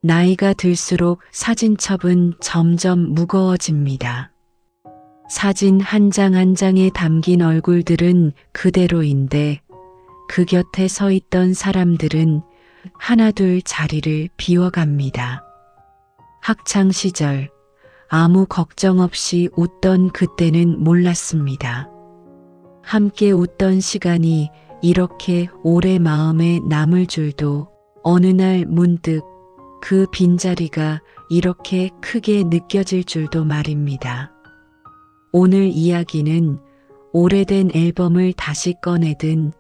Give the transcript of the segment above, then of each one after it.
나이가 들수록 사진첩은 점점 무거워집니다. 사진 한 장 한 장에 담긴 얼굴들은 그대로인데 그 곁에 서 있던 사람들은 하나둘 자리를 비워갑니다. 학창 시절 아무 걱정 없이 웃던 그때는 몰랐습니다. 함께 웃던 시간이 이렇게 오래 마음에 남을 줄도, 어느 날 문득 그 빈자리가 이렇게 크게 느껴질 줄도 말입니다. 오늘 이야기는 오래된 앨범을 다시 꺼내든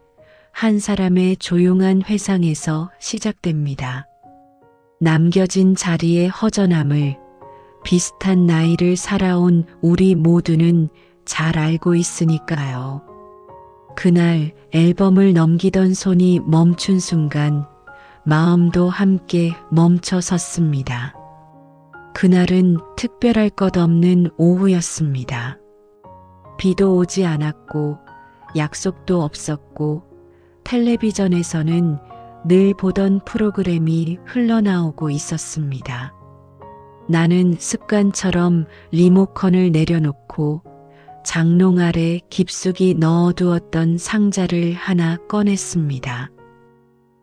한 사람의 조용한 회상에서 시작됩니다. 남겨진 자리의 허전함을 비슷한 나이를 살아온 우리 모두는 잘 알고 있으니까요. 그날 앨범을 넘기던 손이 멈춘 순간 마음도 함께 멈춰 섰습니다. 그날은 특별할 것 없는 오후였습니다. 비도 오지 않았고 약속도 없었고 텔레비전에서는 늘 보던 프로그램이 흘러나오고 있었습니다. 나는 습관처럼 리모컨을 내려놓고 장롱 아래 깊숙이 넣어두었던 상자를 하나 꺼냈습니다.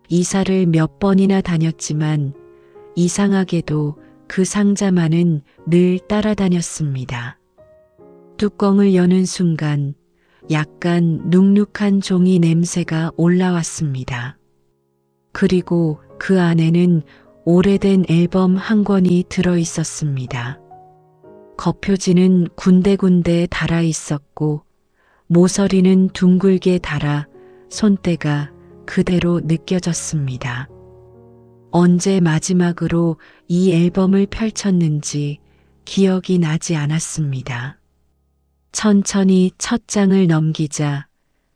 이사를 몇 번이나 다녔지만 이상하게도 그 상자만은 늘 따라다녔습니다. 뚜껑을 여는 순간 약간 눅눅한 종이 냄새가 올라왔습니다. 그리고 그 안에는 오래된 앨범 한 권이 들어 있었습니다. 겉표지는 군데군데 달아 있었고 모서리는 둥글게 달아 손때가 그대로 느껴졌습니다. 언제 마지막으로 이 앨범을 펼쳤는지 기억이 나지 않았습니다. 천천히 첫 장을 넘기자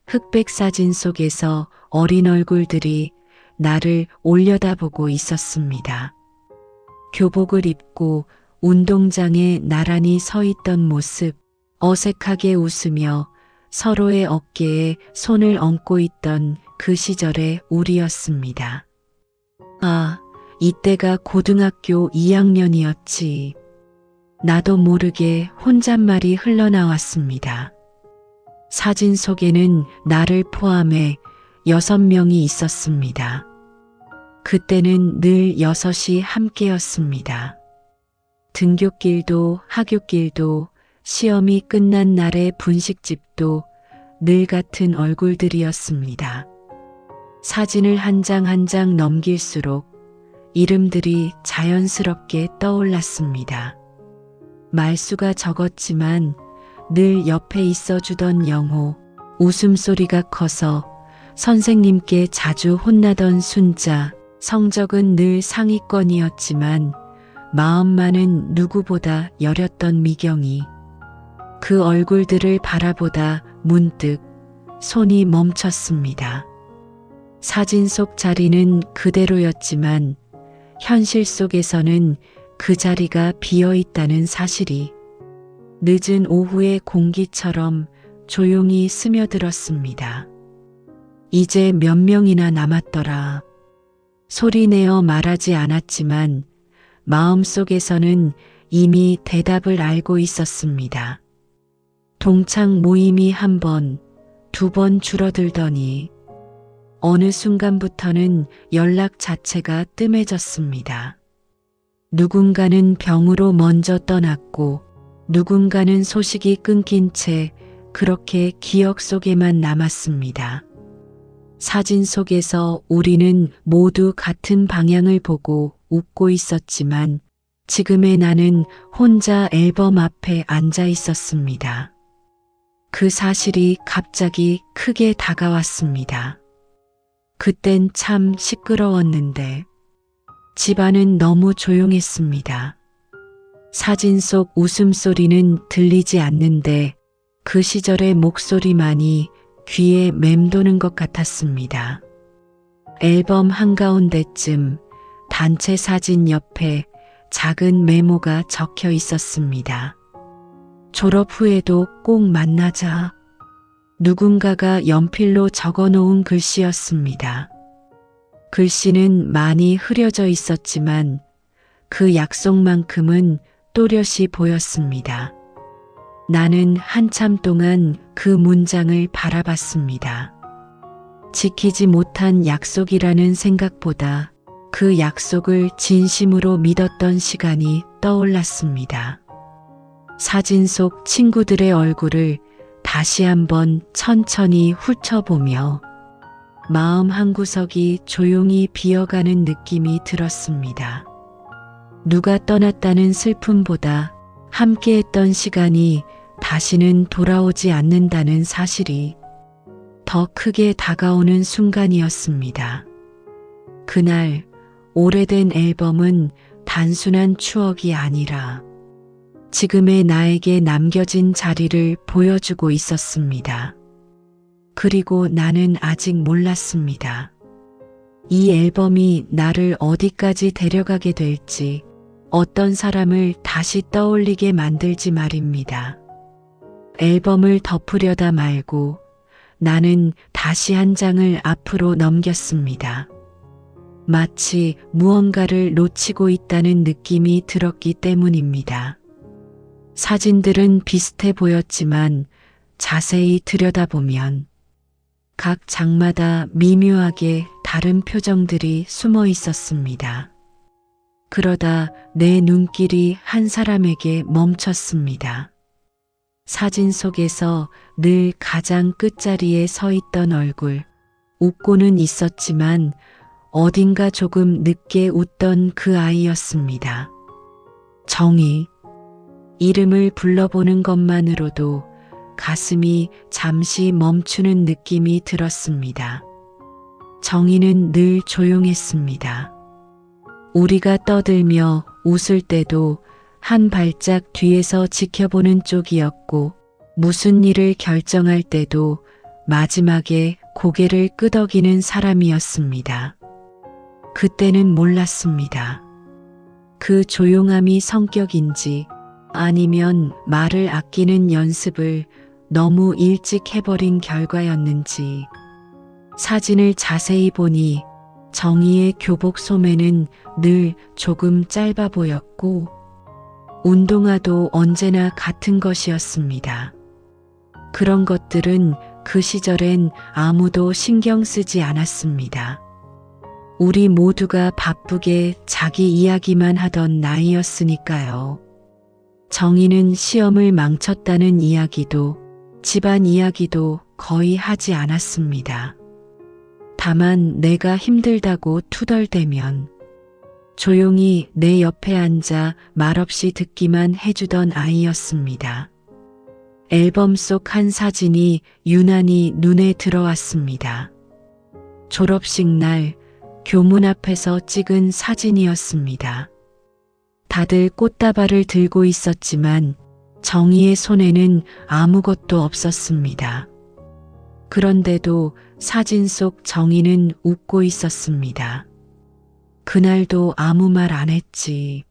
흑백 사진 속에서 어린 얼굴들이 나를 올려다보고 있었습니다. 교복을 입고 운동장에 나란히 서 있던 모습, 어색하게 웃으며 서로의 어깨에 손을 얹고 있던 그 시절의 우리였습니다. 아, 이때가 고등학교 2학년이었지. 나도 모르게 혼잣말이 흘러나왔습니다. 사진 속에는 나를 포함해 6명이 있었습니다. 그때는 늘 6이 함께였습니다. 등굣길도 하굣길도 시험이 끝난 날의 분식집도 늘 같은 얼굴들이었습니다. 사진을 한 장 한 장 넘길수록 이름들이 자연스럽게 떠올랐습니다. 말수가 적었지만 늘 옆에 있어주던 영호, 웃음소리가 커서 선생님께 자주 혼나던 순자, 성적은 늘 상위권이었지만 마음만은 누구보다 여렸던 미경이. 그 얼굴들을 바라보다 문득 손이 멈췄습니다. 사진 속 자리는 그대로였지만 현실 속에서는 그 자리가 비어 있다는 사실이 늦은 오후의 공기처럼 조용히 스며들었습니다. 이제 몇 명이나 남았더라. 소리내어 말하지 않았지만 마음속에서는 이미 대답을 알고 있었습니다. 동창 모임이 한 번, 두 번 줄어들더니 어느 순간부터는 연락 자체가 뜸해졌습니다. 누군가는 병으로 먼저 떠났고 누군가는 소식이 끊긴 채 그렇게 기억 속에만 남았습니다. 사진 속에서 우리는 모두 같은 방향을 보고 웃고 있었지만 지금의 나는 혼자 앨범 앞에 앉아 있었습니다. 그 사실이 갑자기 크게 다가왔습니다. 그땐 참 시끄러웠는데 집안은 너무 조용했습니다. 사진 속 웃음소리는 들리지 않는데 그 시절의 목소리만이 귀에 맴도는 것 같았습니다. 앨범 한가운데쯤 단체 사진 옆에 작은 메모가 적혀 있었습니다. 졸업 후에도 꼭 만나자. 누군가가 연필로 적어놓은 글씨였습니다. 글씨는 많이 흐려져 있었지만 그 약속만큼은 또렷이 보였습니다. 나는 한참 동안 그 문장을 바라봤습니다. 지키지 못한 약속이라는 생각보다 그 약속을 진심으로 믿었던 시간이 떠올랐습니다. 사진 속 친구들의 얼굴을 다시 한번 천천히 훑어보며 마음 한구석이 조용히 비어가는 느낌이 들었습니다. 누가 떠났다는 슬픔보다 함께했던 시간이 다시는 돌아오지 않는다는 사실이 더 크게 다가오는 순간이었습니다. 그날 오래된 앨범은 단순한 추억이 아니라 지금의 나에게 남겨진 자리를 보여주고 있었습니다. 그리고 나는 아직 몰랐습니다. 이 앨범이 나를 어디까지 데려가게 될지, 어떤 사람을 다시 떠올리게 만들지 말입니다. 앨범을 덮으려다 말고 나는 다시 한 장을 앞으로 넘겼습니다. 마치 무언가를 놓치고 있다는 느낌이 들었기 때문입니다. 사진들은 비슷해 보였지만 자세히 들여다보면 각 장마다 미묘하게 다른 표정들이 숨어 있었습니다. 그러다 내 눈길이 한 사람에게 멈췄습니다. 사진 속에서 늘 가장 끝자리에 서 있던 얼굴, 웃고는 있었지만 어딘가 조금 늦게 웃던 그 아이였습니다. 정희. 이름을 불러보는 것만으로도 가슴이 잠시 멈추는 느낌이 들었습니다. 정희는 늘 조용했습니다. 우리가 떠들며 웃을 때도 한 발짝 뒤에서 지켜보는 쪽이었고, 무슨 일을 결정할 때도 마지막에 고개를 끄덕이는 사람이었습니다. 그때는 몰랐습니다. 그 조용함이 성격인지 아니면 말을 아끼는 연습을 너무 일찍 해버린 결과였는지. 사진을 자세히 보니 정희의 교복 소매는 늘 조금 짧아 보였고 운동화도 언제나 같은 것이었습니다. 그런 것들은 그 시절엔 아무도 신경 쓰지 않았습니다. 우리 모두가 바쁘게 자기 이야기만 하던 나이였으니까요. 정희는 시험을 망쳤다는 이야기도 집안 이야기도 거의 하지 않았습니다. 다만 내가 힘들다고 투덜대면 조용히 내 옆에 앉아 말없이 듣기만 해주던 아이였습니다. 앨범 속 한 사진이 유난히 눈에 들어왔습니다. 졸업식 날 교문 앞에서 찍은 사진이었습니다. 다들 꽃다발을 들고 있었지만 정희의 손에는 아무것도 없었습니다. 그런데도 사진 속 정희는 웃고 있었습니다. 그날도 아무 말 안 했지.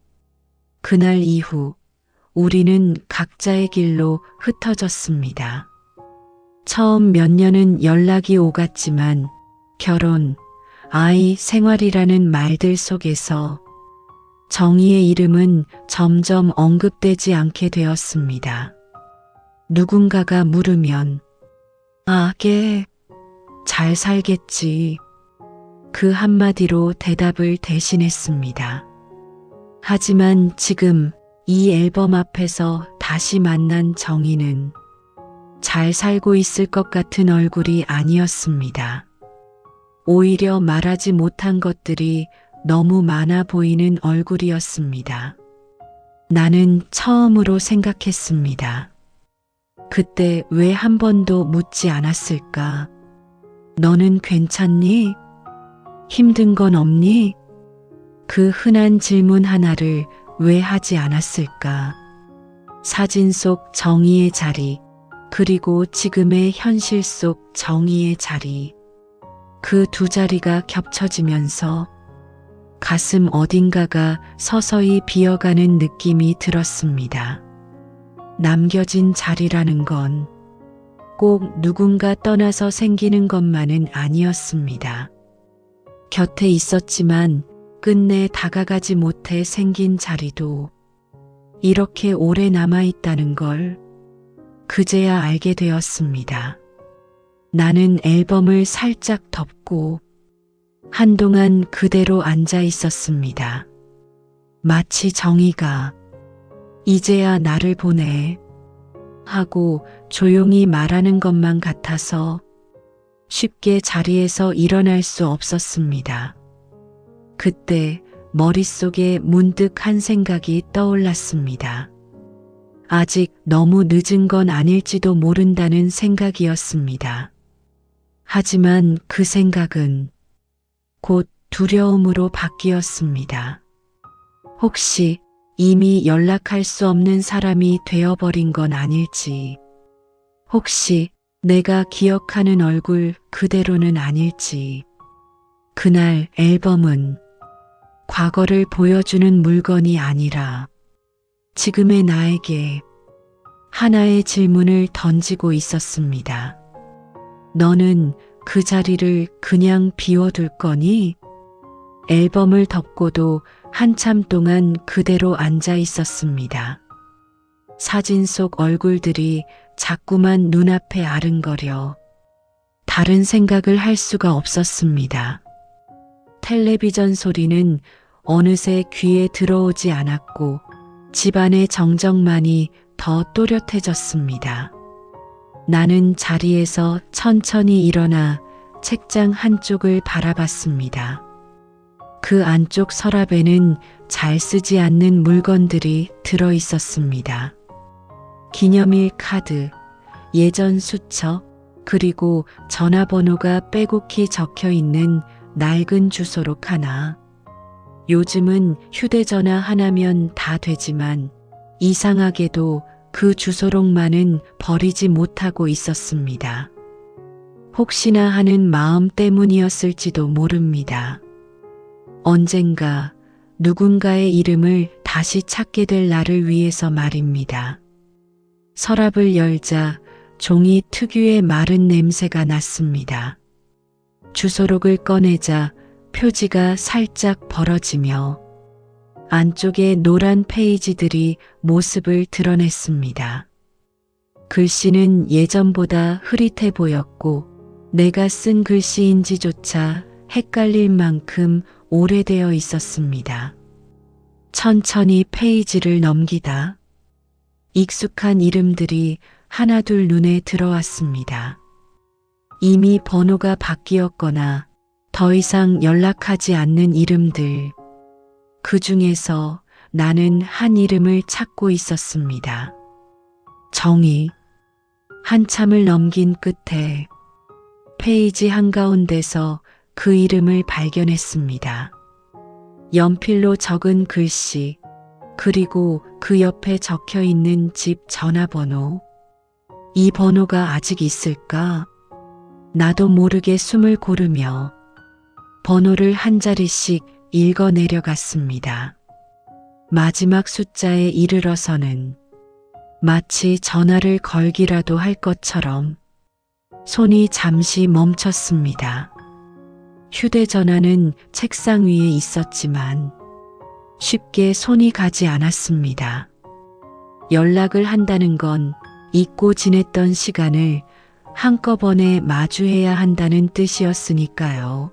그날 이후 우리는 각자의 길로 흩어졌습니다. 처음 몇 년은 연락이 오갔지만 결혼, 아이, 생활이라는 말들 속에서 정희의 이름은 점점 언급되지 않게 되었습니다. 누군가가 물으면 걔 잘 살겠지. 그 한마디로 대답을 대신했습니다. 하지만 지금 이 앨범 앞에서 다시 만난 정희는 잘 살고 있을 것 같은 얼굴이 아니었습니다. 오히려 말하지 못한 것들이 너무 많아 보이는 얼굴이었습니다. 나는 처음으로 생각했습니다. 그때 왜 한 번도 묻지 않았을까? 너는 괜찮니? 힘든 건 없니? 그 흔한 질문 하나를 왜 하지 않았을까? 사진 속 정희의 자리, 그리고 지금의 현실 속 정희의 자리. 그 두 자리가 겹쳐지면서 가슴 어딘가가 서서히 비어가는 느낌이 들었습니다. 남겨진 자리라는 건 꼭 누군가 떠나서 생기는 것만은 아니었습니다. 곁에 있었지만 끝내 다가가지 못해 생긴 자리도 이렇게 오래 남아있다는 걸 그제야 알게 되었습니다. 나는 앨범을 살짝 덮고 한동안 그대로 앉아 있었습니다. 마치 정희가 이제야 나를 보내 하고 조용히 말하는 것만 같아서 쉽게 자리에서 일어날 수 없었습니다. 그때 머릿속에 문득 한 생각이 떠올랐습니다. 아직 너무 늦은 건 아닐지도 모른다는 생각이었습니다. 하지만 그 생각은 곧 두려움으로 바뀌었습니다. 혹시 이미 연락할 수 없는 사람이 되어버린 건 아닐지, 혹시 내가 기억하는 얼굴 그대로는 아닐지. 그날 앨범은 과거를 보여주는 물건이 아니라 지금의 나에게 하나의 질문을 던지고 있었습니다. 너는 그 자리를 그냥 비워둘 거니? 앨범을 덮고도 한참 동안 그대로 앉아 있었습니다. 사진 속 얼굴들이 자꾸만 눈앞에 아른거려 다른 생각을 할 수가 없었습니다. 텔레비전 소리는 어느새 귀에 들어오지 않았고 집안의 정적만이 더 또렷해졌습니다. 나는 자리에서 천천히 일어나 책장 한쪽을 바라봤습니다. 그 안쪽 서랍에는 잘 쓰지 않는 물건들이 들어 있었습니다. 기념일 카드, 예전 수첩, 그리고 전화번호가 빼곡히 적혀 있는 낡은 주소록 하나. 요즘은 휴대전화 하나면 다 되지만 이상하게도 그 주소록만은 버리지 못하고 있었습니다. 혹시나 하는 마음 때문이었을지도 모릅니다. 언젠가 누군가의 이름을 다시 찾게 될 나를 위해서 말입니다. 서랍을 열자 종이 특유의 마른 냄새가 났습니다. 주소록을 꺼내자 표지가 살짝 벌어지며 안쪽에 노란 페이지들이 모습을 드러냈습니다. 글씨는 예전보다 흐릿해 보였고 내가 쓴 글씨인지조차 헷갈릴 만큼 오래되어 있었습니다. 천천히 페이지를 넘기다 익숙한 이름들이 하나둘 눈에 들어왔습니다. 이미 번호가 바뀌었거나 더 이상 연락하지 않는 이름들. 그 중에서 나는 한 이름을 찾고 있었습니다. 정희. 한참을 넘긴 끝에 페이지 한가운데서 그 이름을 발견했습니다. 연필로 적은 글씨, 그리고 그 옆에 적혀 있는 집 전화번호. 이 번호가 아직 있을까? 나도 모르게 숨을 고르며 번호를 한 자리씩 읽어 내려갔습니다. 마지막 숫자에 이르러서는 마치 전화를 걸기라도 할 것처럼 손이 잠시 멈췄습니다. 휴대전화는 책상 위에 있었지만 쉽게 손이 가지 않았습니다. 연락을 한다는 건 잊고 지냈던 시간을 한꺼번에 마주해야 한다는 뜻이었으니까요.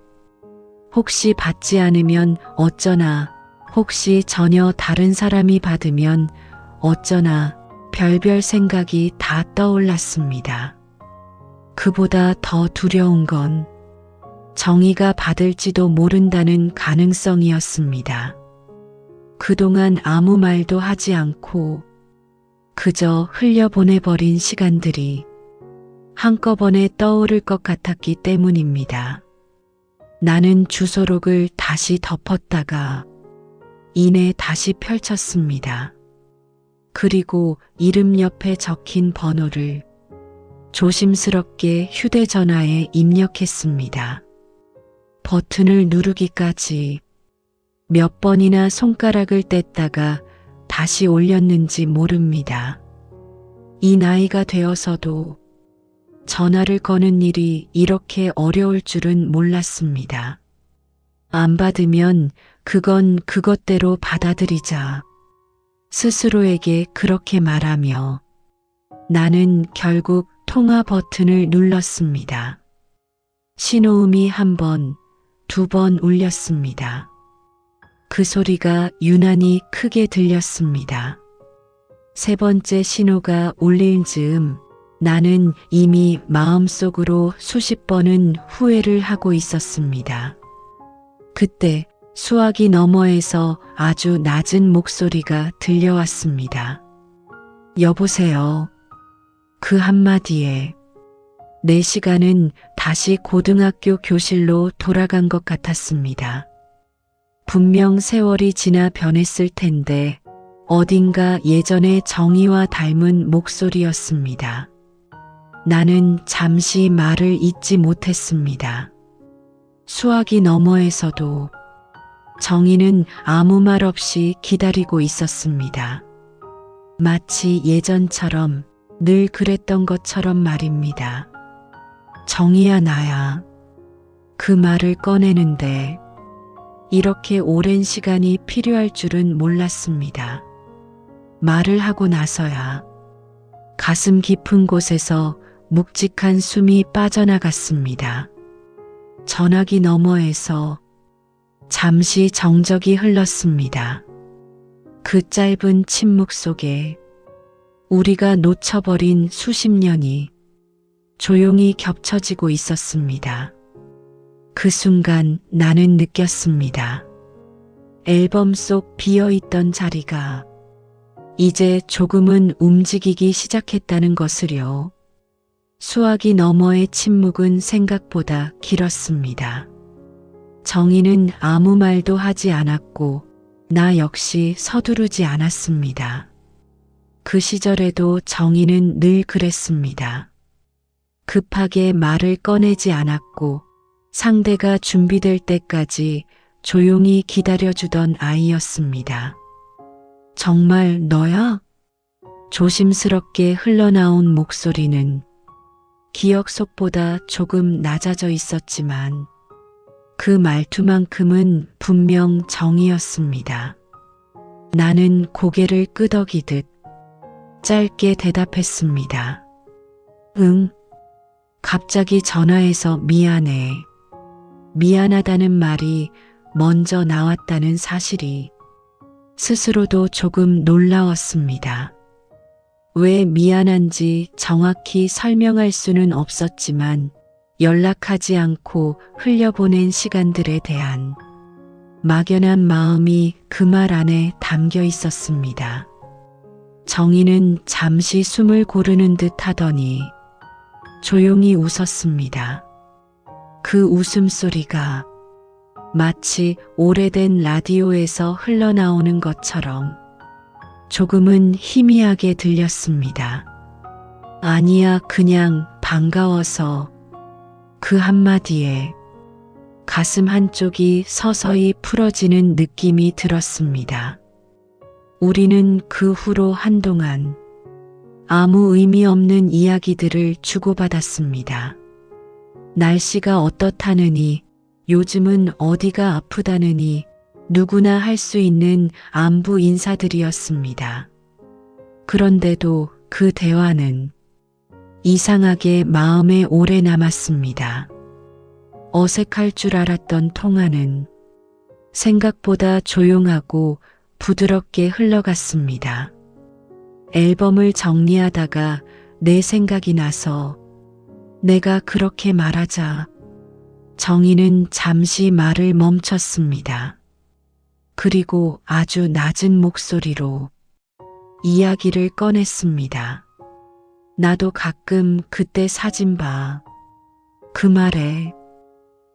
혹시 받지 않으면 어쩌나, 혹시 전혀 다른 사람이 받으면 어쩌나 별별 생각이 다 떠올랐습니다. 그보다 더 두려운 건 정희가 받을지도 모른다는 가능성이었습니다. 그동안 아무 말도 하지 않고 그저 흘려보내버린 시간들이 한꺼번에 떠오를 것 같았기 때문입니다. 나는 주소록을 다시 덮었다가 이내 다시 펼쳤습니다. 그리고 이름 옆에 적힌 번호를 조심스럽게 휴대전화에 입력했습니다. 버튼을 누르기까지 몇 번이나 손가락을 뗐다가 다시 올렸는지 모릅니다. 이 나이가 되어서도 전화를 거는 일이 이렇게 어려울 줄은 몰랐습니다. 안 받으면 그건 그것대로 받아들이자. 스스로에게 그렇게 말하며 나는 결국 통화 버튼을 눌렀습니다. 신호음이 한 번, 두 번 울렸습니다. 그 소리가 유난히 크게 들렸습니다. 세 번째 신호가 울릴 즈음 나는 이미 마음속으로 수십 번은 후회를 하고 있었습니다. 그때 수화기 너머에서 아주 낮은 목소리가 들려왔습니다. 여보세요. 그 한마디에 내 시간은 다시 고등학교 교실로 돌아간 것 같았습니다. 분명 세월이 지나 변했을 텐데 어딘가 예전의 정의와 닮은 목소리였습니다. 나는 잠시 말을 잇지 못했습니다. 수화기 너머에서도 정의는 아무 말 없이 기다리고 있었습니다. 마치 예전처럼 늘 그랬던 것처럼 말입니다. 정의야 나야. 그 말을 꺼내는데 이렇게 오랜 시간이 필요할 줄은 몰랐습니다. 말을 하고 나서야 가슴 깊은 곳에서 묵직한 숨이 빠져나갔습니다. 전화기 너머에서 잠시 정적이 흘렀습니다. 그 짧은 침묵 속에 우리가 놓쳐버린 수십 년이 조용히 겹쳐지고 있었습니다. 그 순간 나는 느꼈습니다. 앨범 속 비어있던 자리가 이제 조금은 움직이기 시작했다는 것을요. 수화기 너머의 침묵은 생각보다 길었습니다. 정의는 아무 말도 하지 않았고 나 역시 서두르지 않았습니다. 그 시절에도 정의는 늘 그랬습니다. 급하게 말을 꺼내지 않았고 상대가 준비될 때까지 조용히 기다려주던 아이였습니다. 정말 너야? 조심스럽게 흘러나온 목소리는 기억 속보다 조금 낮아져 있었지만 그 말투만큼은 분명 정이었습니다. 나는 고개를 끄덕이듯 짧게 대답했습니다. 응. 갑자기 전화해서 미안해. 미안하다는 말이 먼저 나왔다는 사실이 스스로도 조금 놀라웠습니다. 왜 미안한지 정확히 설명할 수는 없었지만 연락하지 않고 흘려보낸 시간들에 대한 막연한 마음이 그 말 안에 담겨 있었습니다. 정희는 잠시 숨을 고르는 듯 하더니 조용히 웃었습니다. 그 웃음소리가 마치 오래된 라디오에서 흘러나오는 것처럼 조금은 희미하게 들렸습니다. 아니야, 그냥 반가워서. 그 한마디에 가슴 한쪽이 서서히 풀어지는 느낌이 들었습니다. 우리는 그 후로 한동안 아무 의미 없는 이야기들을 주고받았습니다. 날씨가 어떻다느니, 요즘은 어디가 아프다느니 누구나 할 수 있는 안부 인사들이었습니다. 그런데도 그 대화는 이상하게 마음에 오래 남았습니다. 어색할 줄 알았던 통화는 생각보다 조용하고 부드럽게 흘러갔습니다. 앨범을 정리하다가 내 생각이 나서 내가 그렇게 말하자 정희는 잠시 말을 멈췄습니다. 그리고 아주 낮은 목소리로 이야기를 꺼냈습니다. 나도 가끔 그때 사진 봐. 그 말에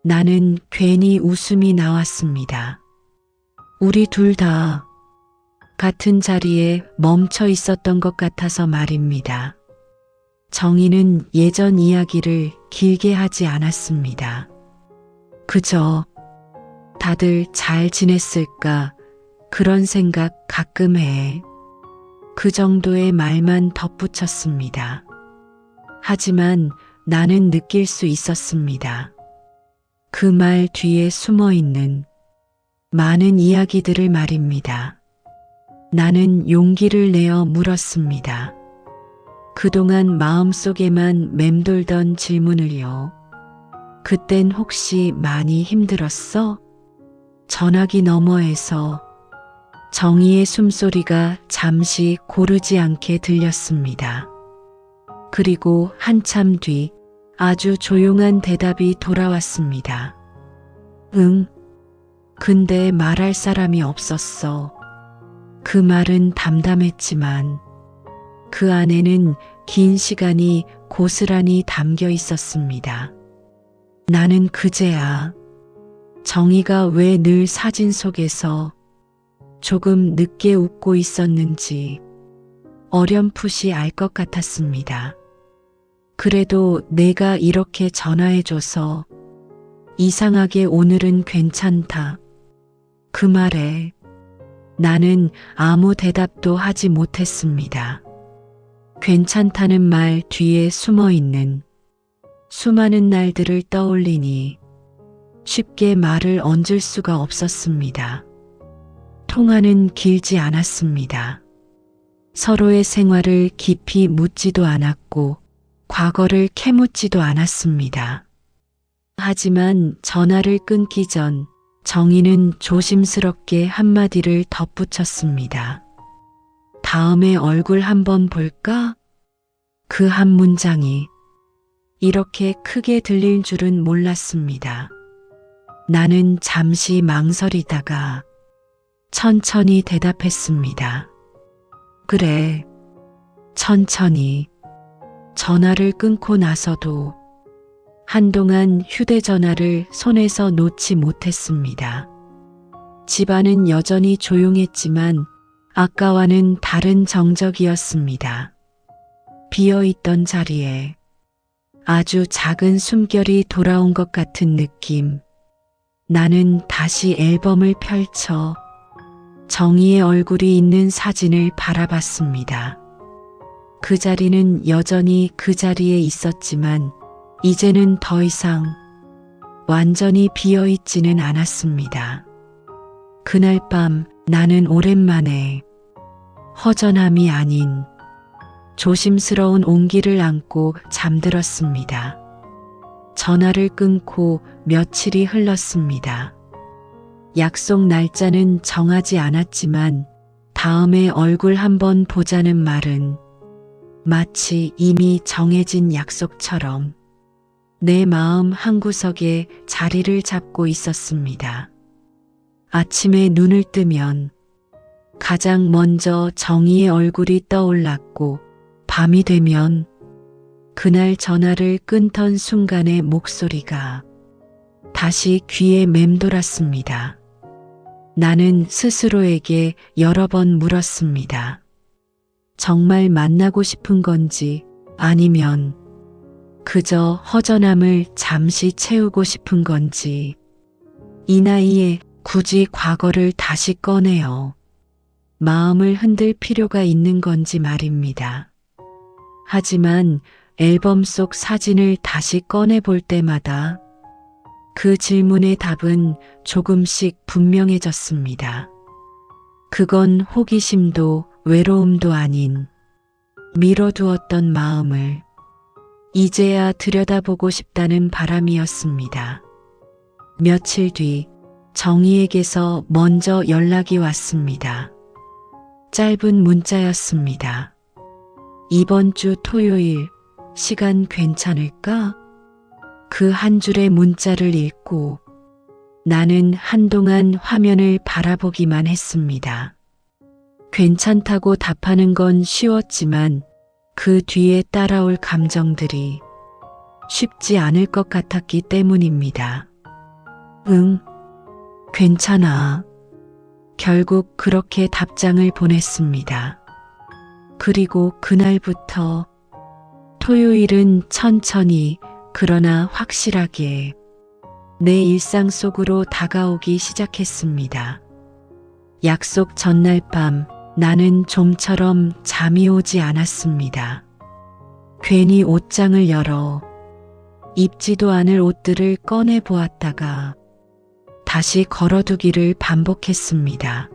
나는 괜히 웃음이 나왔습니다. 우리 둘 다 같은 자리에 멈춰 있었던 것 같아서 말입니다. 정희는 예전 이야기를 길게 하지 않았습니다. 그저 다들 잘 지냈을까 그런 생각 가끔 해. 그 정도의 말만 덧붙였습니다. 하지만 나는 느낄 수 있었습니다. 그 말 뒤에 숨어 있는 많은 이야기들을 말입니다. 나는 용기를 내어 물었습니다. 그동안 마음속에만 맴돌던 질문을요. 그땐 혹시 많이 힘들었어? 전화기 너머에서 정희의 숨소리가 잠시 고르지 않게 들렸습니다. 그리고 한참 뒤 아주 조용한 대답이 돌아왔습니다. 응. 근데 말할 사람이 없었어. 그 말은 담담했지만 그 안에는 긴 시간이 고스란히 담겨 있었습니다. 나는 그제야 정희가 왜 늘 사진 속에서 조금 늦게 웃고 있었는지 어렴풋이 알 것 같았습니다. 그래도 내가 이렇게 전화해줘서 이상하게 오늘은 괜찮다. 그 말에 나는 아무 대답도 하지 못했습니다. 괜찮다는 말 뒤에 숨어 있는 수많은 날들을 떠올리니 쉽게 말을 얹을 수가 없었습니다. 통화는 길지 않았습니다. 서로의 생활을 깊이 묻지도 않았고 과거를 캐묻지도 않았습니다. 하지만 전화를 끊기 전 정희는 조심스럽게 한마디를 덧붙였습니다. 다음에 얼굴 한번 볼까? 그 한 문장이 이렇게 크게 들릴 줄은 몰랐습니다. 나는 잠시 망설이다가 천천히 대답했습니다. 그래, 천천히. 전화를 끊고 나서도 한동안 휴대전화를 손에서 놓지 못했습니다. 집안은 여전히 조용했지만 아까와는 다른 정적이었습니다. 비어있던 자리에 아주 작은 숨결이 돌아온 것 같은 느낌. 나는 다시 앨범을 펼쳐 정희의 얼굴이 있는 사진을 바라봤습니다. 그 자리는 여전히 그 자리에 있었지만 이제는 더 이상 완전히 비어있지는 않았습니다. 그날 밤 나는 오랜만에 허전함이 아닌 조심스러운 온기를 안고 잠들었습니다. 전화를 끊고 며칠이 흘렀습니다. 약속 날짜는 정하지 않았지만 다음에 얼굴 한번 보자는 말은 마치 이미 정해진 약속처럼 내 마음 한구석에 자리를 잡고 있었습니다. 아침에 눈을 뜨면 가장 먼저 정희의 얼굴이 떠올랐고 밤이 되면 그날 전화를 끊던 순간의 목소리가 다시 귀에 맴돌았습니다. 나는 스스로에게 여러 번 물었습니다. 정말 만나고 싶은 건지 아니면 그저 허전함을 잠시 채우고 싶은 건지 이 나이에 굳이 과거를 다시 꺼내어 마음을 흔들 필요가 있는 건지 말입니다. 하지만 앨범 속 사진을 다시 꺼내 볼 때마다 그 질문의 답은 조금씩 분명해졌습니다. 그건 호기심도 외로움도 아닌 미뤄두었던 마음을 이제야 들여다보고 싶다는 바람이었습니다. 며칠 뒤 정희에게서 먼저 연락이 왔습니다. 짧은 문자였습니다. 이번 주 토요일 시간 괜찮을까? 그 한 줄의 문자를 읽고 나는 한동안 화면을 바라보기만 했습니다. 괜찮다고 답하는 건 쉬웠지만 그 뒤에 따라올 감정들이 쉽지 않을 것 같았기 때문입니다. 응, 괜찮아. 결국 그렇게 답장을 보냈습니다. 그리고 그날부터 토요일은 천천히 그러나 확실하게 내 일상 속으로 다가오기 시작했습니다. 약속 전날 밤 나는 좀처럼 잠이 오지 않았습니다. 괜히 옷장을 열어 입지도 않을 옷들을 꺼내 보았다가 다시 걸어두기를 반복했습니다.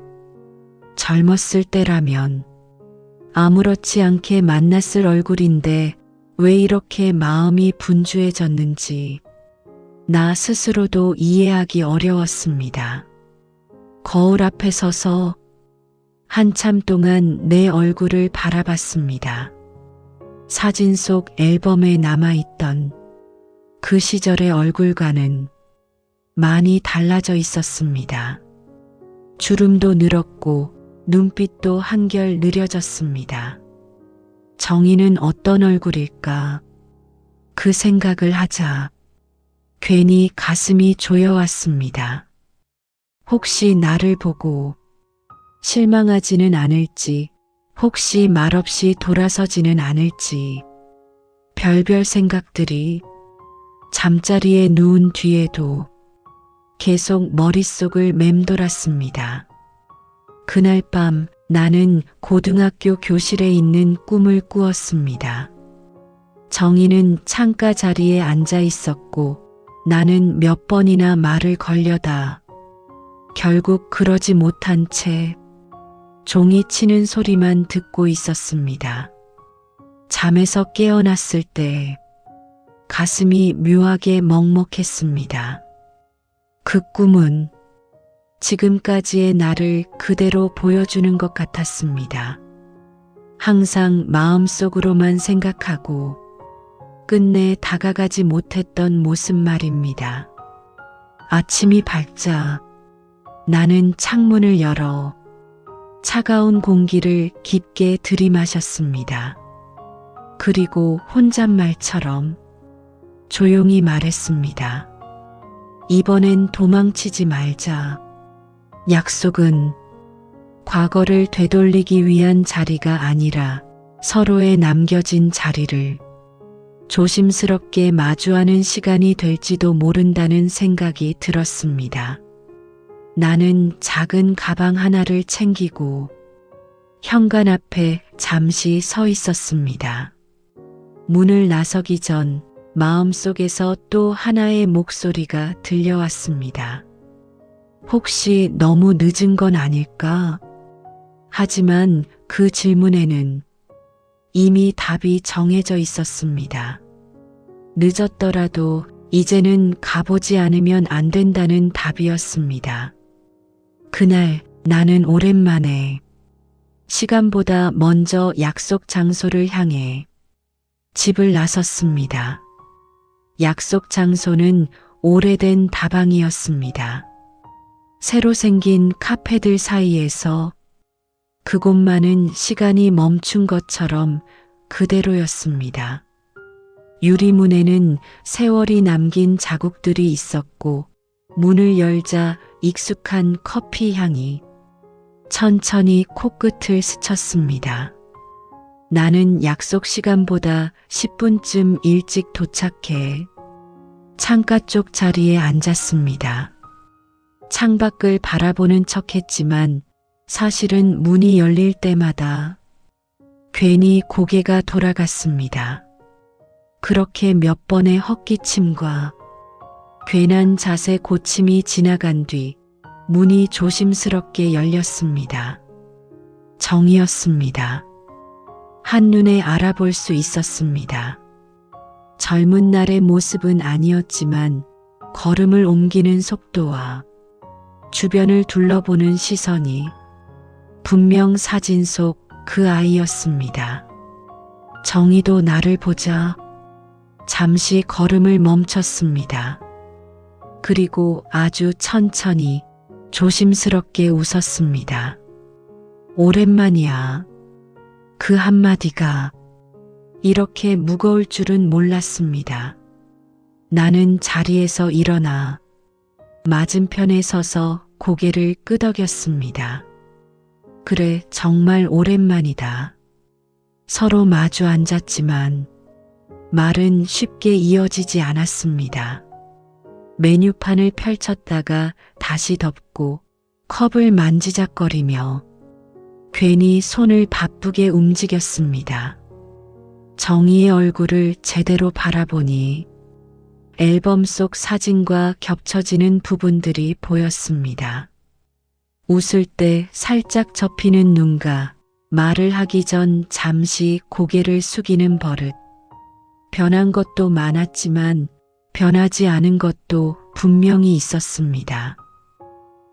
젊었을 때라면 아무렇지 않게 만났을 얼굴인데 왜 이렇게 마음이 분주해졌는지 나 스스로도 이해하기 어려웠습니다. 거울 앞에 서서 한참 동안 내 얼굴을 바라봤습니다. 사진 속 앨범에 남아있던 그 시절의 얼굴과는 많이 달라져 있었습니다. 주름도 늘었고 눈빛도 한결 느려졌습니다. 정희는 어떤 얼굴일까? 그 생각을 하자 괜히 가슴이 조여왔습니다. 혹시 나를 보고 실망하지는 않을지, 혹시 말없이 돌아서지는 않을지, 별별 생각들이 잠자리에 누운 뒤에도 계속 머릿속을 맴돌았습니다. 그날 밤 나는 고등학교 교실에 있는 꿈을 꾸었습니다. 정희는 창가 자리에 앉아 있었고 나는 몇 번이나 말을 걸려다 결국 그러지 못한 채 종이 치는 소리만 듣고 있었습니다. 잠에서 깨어났을 때 가슴이 묘하게 먹먹했습니다. 그 꿈은 지금까지의 나를 그대로 보여주는 것 같았습니다. 항상 마음속으로만 생각하고 끝내 다가가지 못했던 모습 말입니다. 아침이 밝자 나는 창문을 열어 차가운 공기를 깊게 들이마셨습니다. 그리고 혼잣말처럼 조용히 말했습니다. 이번엔 도망치지 말자. 약속은 과거를 되돌리기 위한 자리가 아니라 서로의 남겨진 자리를 조심스럽게 마주하는 시간이 될지도 모른다는 생각이 들었습니다. 나는 작은 가방 하나를 챙기고 현관 앞에 잠시 서 있었습니다. 문을 나서기 전 마음속에서 또 하나의 목소리가 들려왔습니다. 혹시 너무 늦은 건 아닐까? 하지만 그 질문에는 이미 답이 정해져 있었습니다. 늦었더라도 이제는 가보지 않으면 안 된다는 답이었습니다. 그날 나는 오랜만에 시간보다 먼저 약속 장소를 향해 집을 나섰습니다. 약속 장소는 오래된 다방이었습니다. 새로 생긴 카페들 사이에서 그곳만은 시간이 멈춘 것처럼 그대로였습니다. 유리문에는 세월이 남긴 자국들이 있었고 문을 열자 익숙한 커피 향이 천천히 코끝을 스쳤습니다. 나는 약속 시간보다 10분쯤 일찍 도착해 창가 쪽 자리에 앉았습니다. 창밖을 바라보는 척했지만 사실은 문이 열릴 때마다 괜히 고개가 돌아갔습니다. 그렇게 몇 번의 헛기침과 괜한 자세 고침이 지나간 뒤 문이 조심스럽게 열렸습니다. 정이었습니다. 한눈에 알아볼 수 있었습니다. 젊은 날의 모습은 아니었지만 걸음을 옮기는 속도와 주변을 둘러보는 시선이 분명 사진 속 그 아이였습니다. 정희도 나를 보자 잠시 걸음을 멈췄습니다. 그리고 아주 천천히 조심스럽게 웃었습니다. 오랜만이야. 그 한마디가 이렇게 무거울 줄은 몰랐습니다. 나는 자리에서 일어나 맞은편에 서서 고개를 끄덕였습니다. 그래, 정말 오랜만이다. 서로 마주 앉았지만 말은 쉽게 이어지지 않았습니다. 메뉴판을 펼쳤다가 다시 덮고 컵을 만지작거리며 괜히 손을 바쁘게 움직였습니다. 정희의 얼굴을 제대로 바라보니 앨범 속 사진과 겹쳐지는 부분들이 보였습니다. 웃을 때 살짝 접히는 눈과 말을 하기 전 잠시 고개를 숙이는 버릇. 변한 것도 많았지만 변하지 않은 것도 분명히 있었습니다.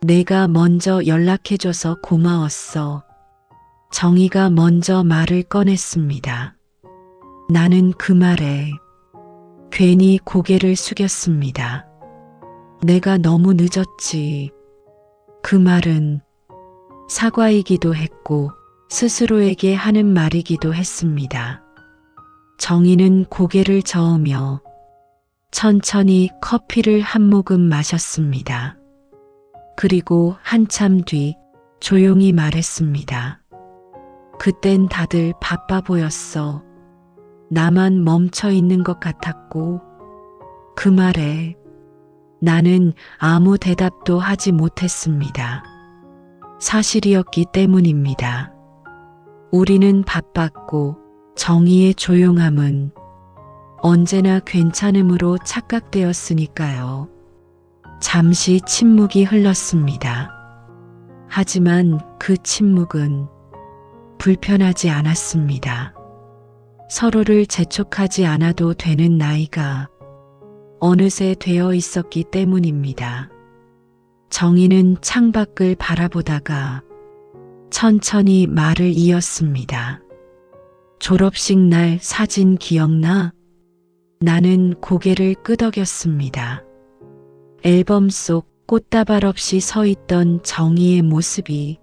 내가 먼저 연락해줘서 고마웠어. 정희가 먼저 말을 꺼냈습니다. 나는 그 말에 괜히 고개를 숙였습니다. 내가 너무 늦었지. 그 말은 사과이기도 했고 스스로에게 하는 말이기도 했습니다. 정희는 고개를 저으며 천천히 커피를 한 모금 마셨습니다. 그리고 한참 뒤 조용히 말했습니다. 그땐 다들 바빠 보였어. 나만 멈춰 있는 것 같았고 그 말에 나는 아무 대답도 하지 못했습니다. 사실이었기 때문입니다. 우리는 바빴고 정희의 조용함은 언제나 괜찮음으로 착각되었으니까요. 잠시 침묵이 흘렀습니다. 하지만 그 침묵은 불편하지 않았습니다. 서로를 재촉하지 않아도 되는 나이가 어느새 되어 있었기 때문입니다. 정희는 창밖을 바라보다가 천천히 말을 이었습니다. 졸업식 날 사진 기억나? 나는 고개를 끄덕였습니다. 앨범 속 꽃다발 없이 서 있던 정희의 모습이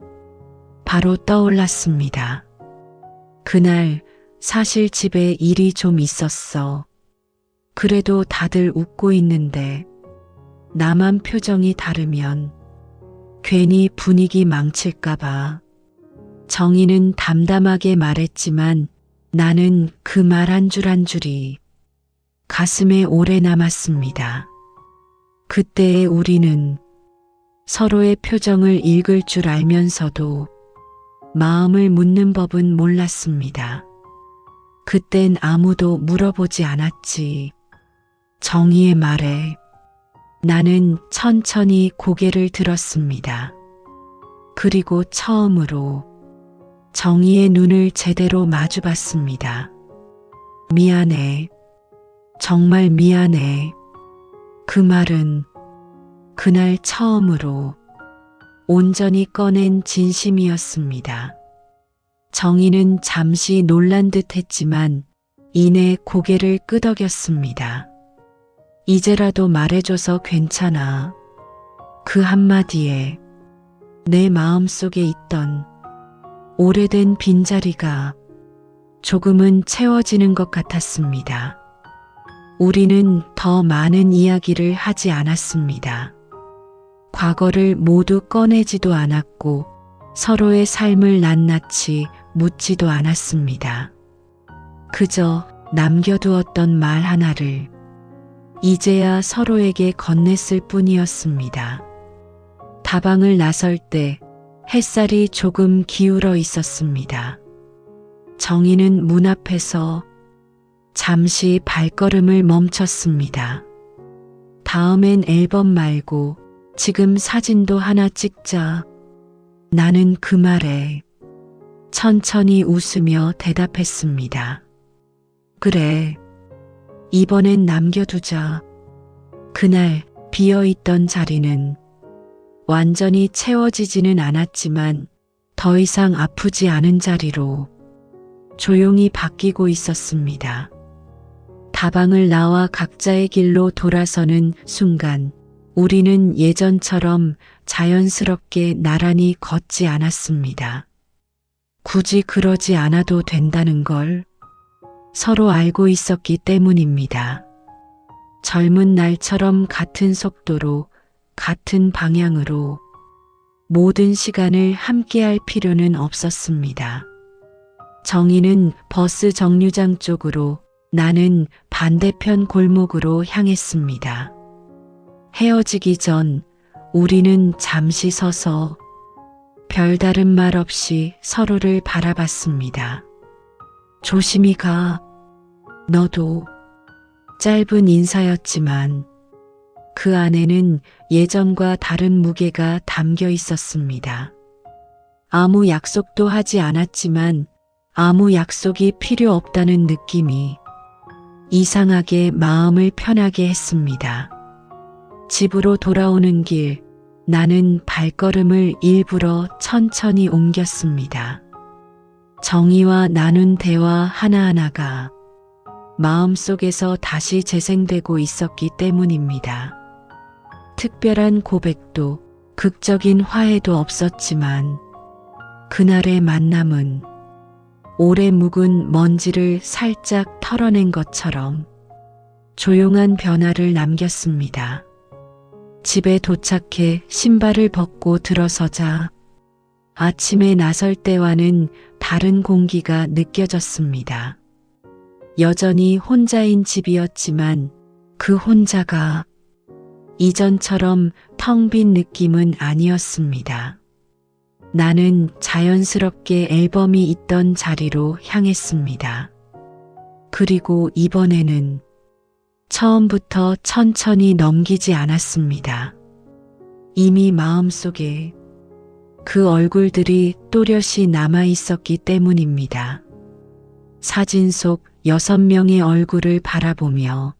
바로 떠올랐습니다. 그날 사실 집에 일이 좀 있었어. 그래도 다들 웃고 있는데 나만 표정이 다르면 괜히 분위기 망칠까봐. 정희는 담담하게 말했지만 나는 그 말 한 줄 한 줄이 가슴에 오래 남았습니다. 그때의 우리는 서로의 표정을 읽을 줄 알면서도 마음을 묻는 법은 몰랐습니다. 그땐 아무도 물어보지 않았지. 정희의 말에 나는 천천히 고개를 들었습니다. 그리고 처음으로 정희의 눈을 제대로 마주봤습니다. 미안해. 정말 미안해. 그 말은 그날 처음으로 온전히 꺼낸 진심이었습니다. 정희는 잠시 놀란 듯 했지만 이내 고개를 끄덕였습니다. 이제라도 말해줘서 괜찮아. 그 한마디에 내 마음속에 있던 오래된 빈자리가 조금은 채워지는 것 같았습니다. 우리는 더 많은 이야기를 하지 않았습니다. 과거를 모두 꺼내지도 않았고 서로의 삶을 낱낱이 묻지도 않았습니다. 그저 남겨두었던 말 하나를 이제야 서로에게 건넸을 뿐이었습니다. 다방을 나설 때 햇살이 조금 기울어 있었습니다. 정희는 문 앞에서 잠시 발걸음을 멈췄습니다. 다음엔 앨범 말고 지금 사진도 하나 찍자. 나는 그 말에 천천히 웃으며 대답했습니다. 그래, 이번엔 남겨두자. 그날 비어있던 자리는 완전히 채워지지는 않았지만 더 이상 아프지 않은 자리로 조용히 바뀌고 있었습니다. 다방을 나와 각자의 길로 돌아서는 순간 우리는 예전처럼 자연스럽게 나란히 걷지 않았습니다. 굳이 그러지 않아도 된다는 걸 서로 알고 있었기 때문입니다. 젊은 날처럼 같은 속도로 같은 방향으로 모든 시간을 함께할 필요는 없었습니다. 정희는 버스 정류장 쪽으로, 나는 반대편 골목으로 향했습니다. 헤어지기 전 우리는 잠시 서서 별다른 말 없이 서로를 바라봤습니다. 조심히 가. 너도. 짧은 인사였지만 그 안에는 예전과 다른 무게가 담겨 있었습니다. 아무 약속도 하지 않았지만 아무 약속이 필요 없다는 느낌이 이상하게 마음을 편하게 했습니다. 집으로 돌아오는 길, 나는 발걸음을 일부러 천천히 옮겼습니다. 정희와 나눈 대화 하나하나가 마음속에서 다시 재생되고 있었기 때문입니다. 특별한 고백도 극적인 화해도 없었지만 그날의 만남은 오래 묵은 먼지를 살짝 털어낸 것처럼 조용한 변화를 남겼습니다. 집에 도착해 신발을 벗고 들어서자 아침에 나설 때와는 다른 공기가 느껴졌습니다. 여전히 혼자인 집이었지만 그 혼자가 이전처럼 텅 빈 느낌은 아니었습니다. 나는 자연스럽게 앨범이 있던 자리로 향했습니다. 그리고 이번에는 처음부터 천천히 넘기지 않았습니다. 이미 마음속에 그 얼굴들이 또렷이 남아 있었기 때문입니다. 사진 속 6명의 얼굴을 바라보며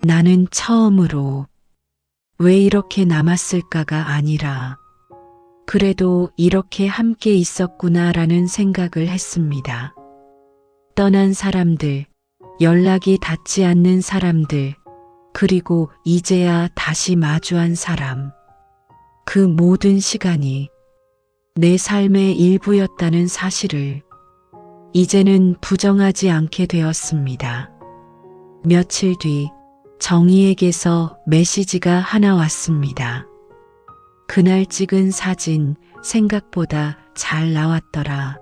나는 처음으로 왜 이렇게 남았을까가 아니라 그래도 이렇게 함께 있었구나라는 생각을 했습니다. 떠난 사람들, 연락이 닿지 않는 사람들, 그리고 이제야 다시 마주한 사람. 그 모든 시간이 내 삶의 일부였다는 사실을 이제는 부정하지 않게 되었습니다. 며칠 뒤 정희에게서 메시지가 하나 왔습니다. 그날 찍은 사진 생각보다 잘 나왔더라.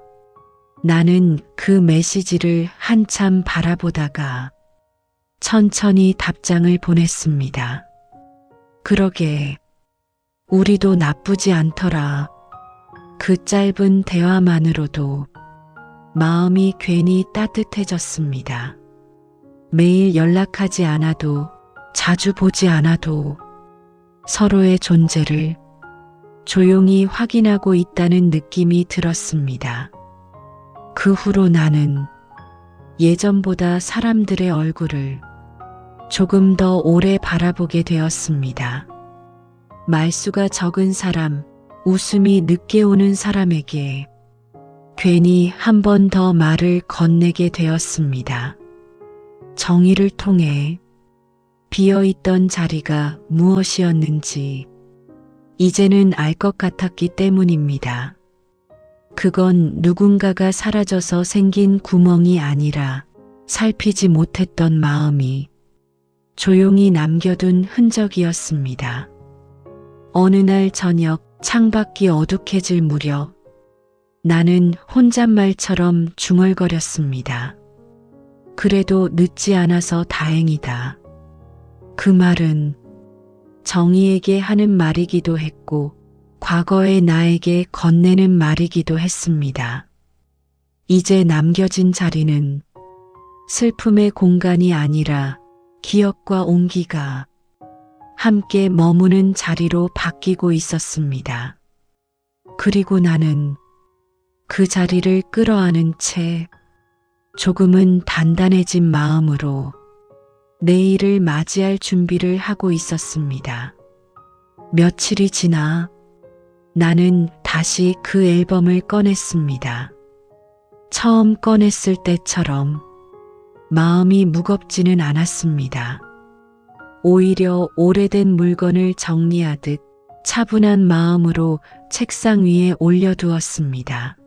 나는 그 메시지를 한참 바라보다가 천천히 답장을 보냈습니다. 그러게, 우리도 나쁘지 않더라. 그 짧은 대화만으로도 마음이 괜히 따뜻해졌습니다. 매일 연락하지 않아도, 자주 보지 않아도 서로의 존재를 조용히 확인하고 있다는 느낌이 들었습니다. 그 후로 나는 예전보다 사람들의 얼굴을 조금 더 오래 바라보게 되었습니다. 말수가 적은 사람, 웃음이 늦게 오는 사람에게 괜히 한 번 더 말을 건네게 되었습니다. 정의를 통해 비어있던 자리가 무엇이었는지 이제는 알 것 같았기 때문입니다. 그건 누군가가 사라져서 생긴 구멍이 아니라 살피지 못했던 마음이 조용히 남겨둔 흔적이었습니다. 어느 날 저녁 창밖이 어둑해질 무렵 나는 혼잣말처럼 중얼거렸습니다. 그래도 늦지 않아서 다행이다. 그 말은 정희에게 하는 말이기도 했고 과거의 나에게 건네는 말이기도 했습니다. 이제 남겨진 자리는 슬픔의 공간이 아니라 기억과 온기가 함께 머무는 자리로 바뀌고 있었습니다. 그리고 나는 그 자리를 끌어안은 채 조금은 단단해진 마음으로 내일을 맞이할 준비를 하고 있었습니다. 며칠이 지나 나는 다시 그 앨범을 꺼냈습니다. 처음 꺼냈을 때처럼 마음이 무겁지는 않았습니다. 오히려 오래된 물건을 정리하듯 차분한 마음으로 책상 위에 올려두었습니다.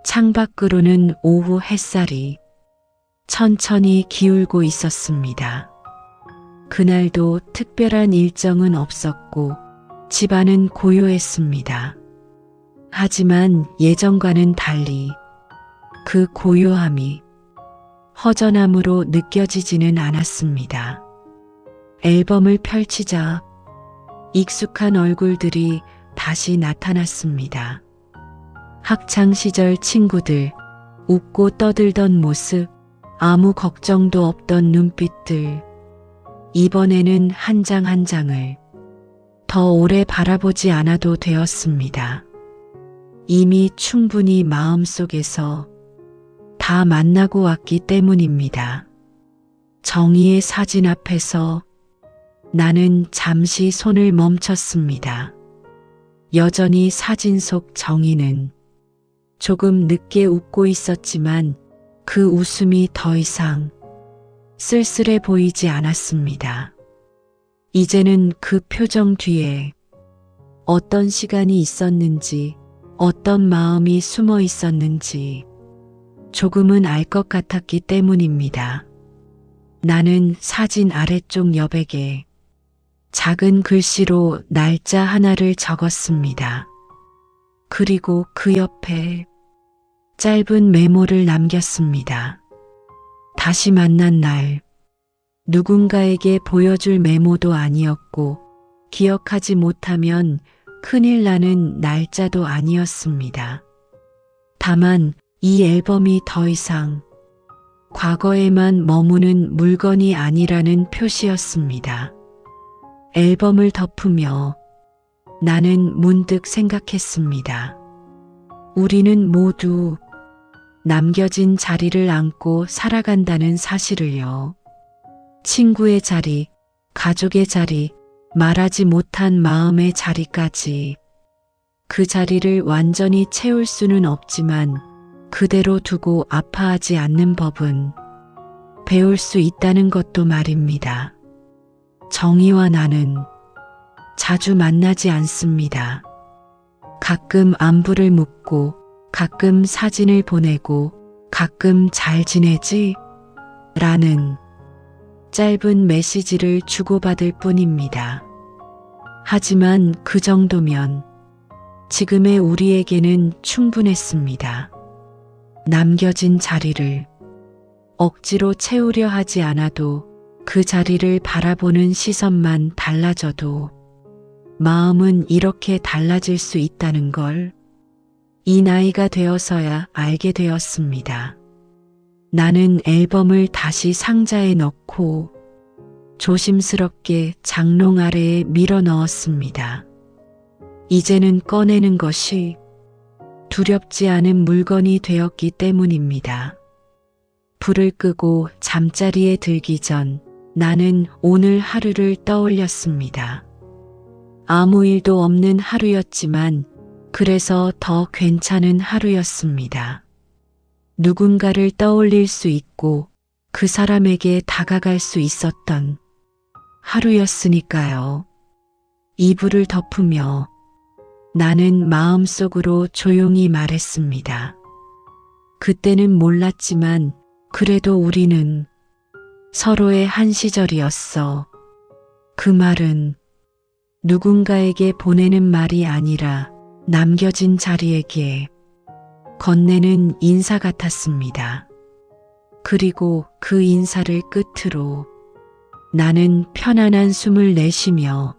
창밖으로는 오후 햇살이 천천히 기울고 있었습니다. 그날도 특별한 일정은 없었고 집안은 고요했습니다. 하지만 예전과는 달리 그 고요함이 허전함으로 느껴지지는 않았습니다. 앨범을 펼치자 익숙한 얼굴들이 다시 나타났습니다. 학창시절 친구들, 웃고 떠들던 모습, 아무 걱정도 없던 눈빛들, 이번에는 한 장 한 장을 더 오래 바라보지 않아도 되었습니다. 이미 충분히 마음속에서 다 만나고 왔기 때문입니다. 정희의 사진 앞에서 나는 잠시 손을 멈췄습니다. 여전히 사진 속 정희는 조금 늦게 웃고 있었지만 그 웃음이 더 이상 쓸쓸해 보이지 않았습니다. 이제는 그 표정 뒤에 어떤 시간이 있었는지, 어떤 마음이 숨어 있었는지 조금은 알 것 같았기 때문입니다. 나는 사진 아래쪽 여백에 작은 글씨로 날짜 하나를 적었습니다. 그리고 그 옆에 짧은 메모를 남겼습니다. 다시 만난 날, 누군가에게 보여줄 메모도 아니었고 기억하지 못하면 큰일 나는 날짜도 아니었습니다. 다만 이 앨범이 더 이상 과거에만 머무는 물건이 아니라는 표시였습니다. 앨범을 덮으며 나는 문득 생각했습니다. 우리는 모두 남겨진 자리를 안고 살아간다는 사실을요. 친구의 자리, 가족의 자리, 말하지 못한 마음의 자리까지. 그 자리를 완전히 채울 수는 없지만 그대로 두고 아파하지 않는 법은 배울 수 있다는 것도 말입니다. 정희와 나는 자주 만나지 않습니다. 가끔 안부를 묻고 가끔 사진을 보내고 가끔 잘 지내지? 라는 짧은 메시지를 주고받을 뿐입니다. 하지만 그 정도면 지금의 우리에게는 충분했습니다. 남겨진 자리를 억지로 채우려 하지 않아도 그 자리를 바라보는 시선만 달라져도 마음은 이렇게 달라질 수 있다는 걸 이 나이가 되어서야 알게 되었습니다. 나는 앨범을 다시 상자에 넣고 조심스럽게 장롱 아래에 밀어 넣었습니다. 이제는 꺼내는 것이 두렵지 않은 물건이 되었기 때문입니다. 불을 끄고 잠자리에 들기 전 나는 오늘 하루를 떠올렸습니다. 아무 일도 없는 하루였지만 그래서 더 괜찮은 하루였습니다. 누군가를 떠올릴 수 있고 그 사람에게 다가갈 수 있었던 하루였으니까요. 이불을 덮으며 나는 마음속으로 조용히 말했습니다. 그때는 몰랐지만 그래도 우리는 서로의 한 시절이었어. 그 말은 누군가에게 보내는 말이 아니라 남겨진 자리에게 건네는 인사 같았습니다. 그리고 그 인사를 끝으로 나는 편안한 숨을 내쉬며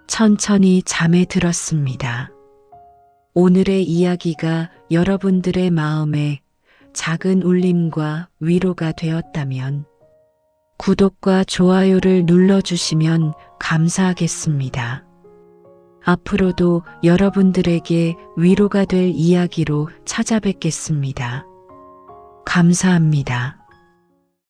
천천히 잠에 들었습니다. 오늘의 이야기가 여러분들의 마음에 작은 울림과 위로가 되었다면 구독과 좋아요를 눌러주시면 감사하겠습니다. 앞으로도 여러분들에게 위로가 될 이야기로 찾아뵙겠습니다. 감사합니다.